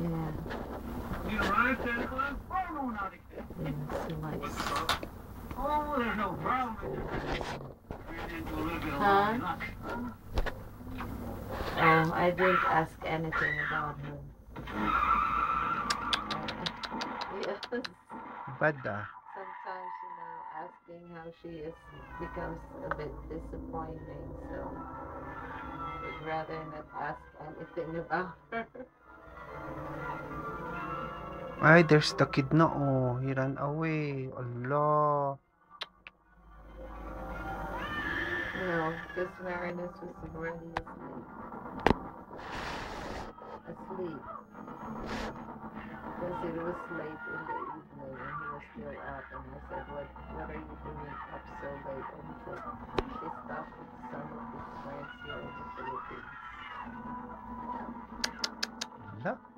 Yeah. You arrived, Santa Claus? Oh, no, not exactly. Yes, he likes What's the problem? Oh, there's no problem. school. Ran into a little bit of Huh? wrong luck. Oh, I didn't ask anything about her. Yes. Bad ah. Sometimes, asking how she is becomes a bit disappointing, so would rather not ask anything about her. Ay, there's the kid na oh. He ran away. Allah. No, because Marinus was already asleep. Because it was late in the evening and he was still up. And I said, what are you doing up so late? And he said, she stopped with some of his friends here in the Philippines. Allah.